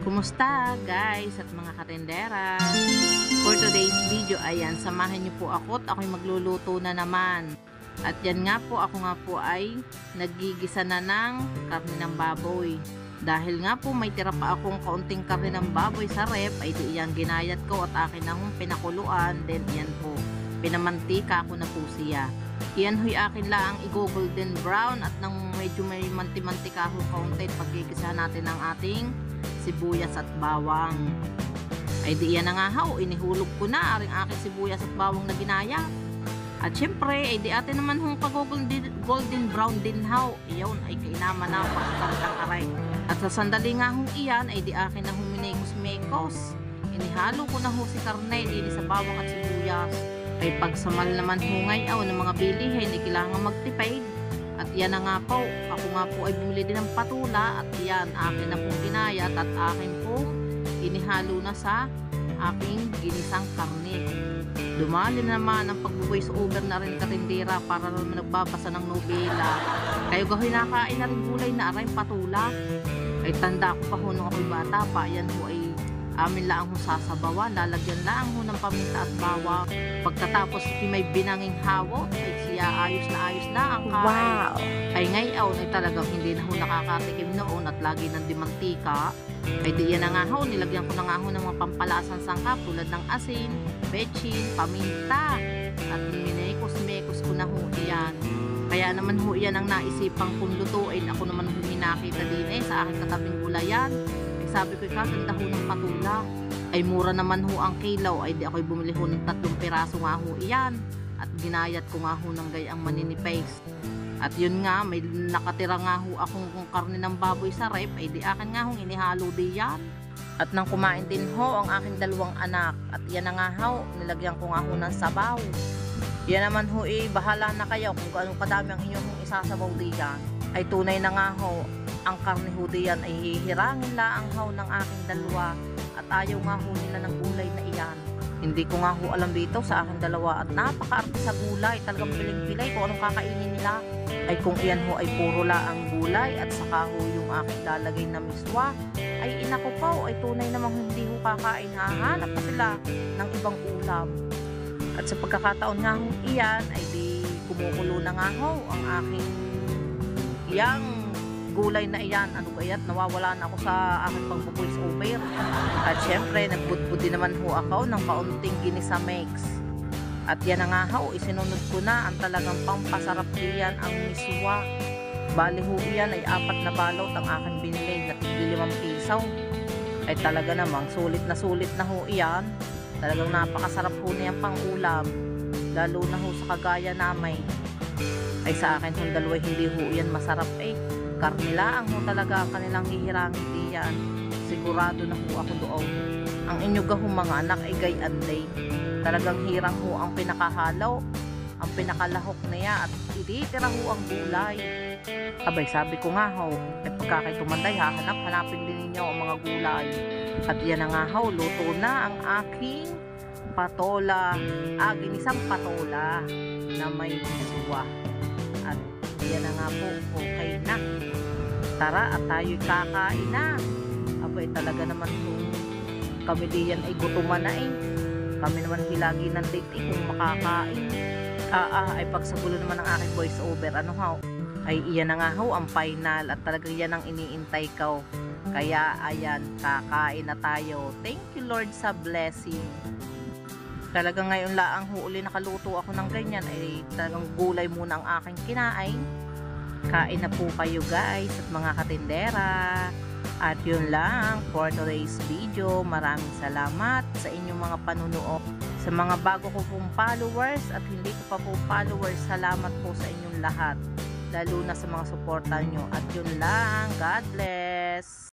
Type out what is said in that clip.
Kumusta guys at mga katendera? For today's video, ayan, samahan niyo po ako at ako'y magluluto na naman. At yan nga po, ako nga po ay nagigisa na ng karne ng baboy. Dahil nga po may tira pa akong kaunting karne ng baboy sa rep, ay di yan ginayat ko at akin na hong pinakuluan. Then yan po, pinamantika ko na po siya. Yan huy akin lang i-golden brown at nang medyo may manti-mantika ho kaunti, paggigisahan natin ang ating sibuyas at bawang. Ay di yan na nga ho, inihulog ko na aring aking sibuyas at bawang na ginaya. At syempre, ay di atin naman hong golden brown din ho. Iyon ay kainaman na pagkakang aray. At sa sandali nga hong iyan, ay di akin na hong minekos-mekos. Inihalo ko na ho si karne, din sa bawang at sibuyas. Ay pagsamal naman ho ngayon ng mga bilihin, ay kailangan magtipid. At yan na nga po, ako nga po ay bumili din ng patula at yan, akin na pong ginayat at akin pong inihalo na sa aking ginisang karne. Lumalim naman ang pag-voice over na rin katindera para naman nagbabasa ng nobela. Kayo gahoy nakain na rin gulay na aray patula. Ay tanda ko pa ho nung ako'y bata pa, yan ho ay amin lang ho sasabawan, lalagyan lang ho ng paminta at bawang. Pagkatapos may binanging hawot, ay siya ayos na ang kain. Wow! Ay ngayon ay talagang hindi na ho nakakatikim noon at lagi ng dimantika. Ay di yan na nga ho, nilagyan ko na nga ho ng mga pampalasang sangkap tulad ng asin, betchin, paminta. At minekos-mekos ko na ho iyan. Kaya naman ho iyan ang naisipang kong lutuin. Ako naman ho minakita din sa aking katabing gulayan. Sabi ko, kakanda ho ng patula. Ay mura naman ho ang kilaw. Ay di ako'y bumili ho ng 3 piraso nga ho iyan. At ginayat ko nga ho ng gayang maninipes. At yun nga, may nakatira nga ho akong karne ng baboy sa rep. Ay di akin nga hong inihalo diyan. At nang kumain din ho ang aking 2 anak. At yan na nga ho, nilagyan ko nga ho ng sabaw. Yan naman ho bahala na kayo kung anong kadami ang inyong isasabaw diyan. Ay tunay na nga ho, ang karne ho diyan ay hihirangin lang ho ng aking 2 at ayaw nga ho nila ng gulay na iyan. Hindi ko nga ho alam dito sa aking 2 at napakaarte sa gulay, talagang piling-pilay kung anong kakainin nila. Ay kung iyan ho ay puro laang gulay at saka ho yung aking lalagay na miswa, ay inako po ay tunay namang hindi ho kakain, hahanap pa sila ng ibang ulam. At sa pagkakataon nga ho iyan ay di kumukulo na nga ho ang aking iyang gulay na iyan. Ano kaya't nawawala na ako sa aking pag-voice over. At syempre nagbudbud din naman ho ako ng kaunting ginisa mix. At yan na nga ho, isinunod ko na ang talagang pampasarap diyan ang miswa. Bali ho iyan ay 4 na balot ang aking binili na tig-5 piso. Ay talaga namang sulit na ho iyan. Talagang napakasarap ho na yan pang ulam. Lalo na ho sa kagaya namay. Ay sa akin hong 2 hindi ho yan masarap karne lang ho talaga ang kanilang hihirangin diyan. Sigurado na ho ako doon. Ang inyo gahong mga anak ay gayanday. Talagang hirang ho ang pinakahalaw, ang pinakalahok niya at ititira ho ang gulay. Abay sabi ko nga ho, pagkakay tumanday hanapin din ninyo ang mga gulay. At yan na nga ho, luto na ang aking patola, ginisang patola na may miswa. At yan na nga po, okay na. Tara at tayo'y kakain na. Abay talaga naman kung kami diyan ay gutuman na Kami naman hilagi ng date kung makakain. Ay pagsagulo naman ng aking voice over. Ano ho? Ay iyan na nga ho ang final at talaga yan ang iniintay ko. Kaya ayan, kakain na tayo. Thank you Lord sa blessing. Talagang ngayon laang uli nakaluto ako ng ganyan ay talagang gulay muna ang aking kinain. Kain na po kayo guys at mga katindera. At yun lang for today's video. Maraming salamat sa inyong mga panunood. Sa mga bago ko pong followers at hindi ko pa po followers, salamat po sa inyong lahat. Lalo na sa mga suporta nyo. At yun lang, God bless.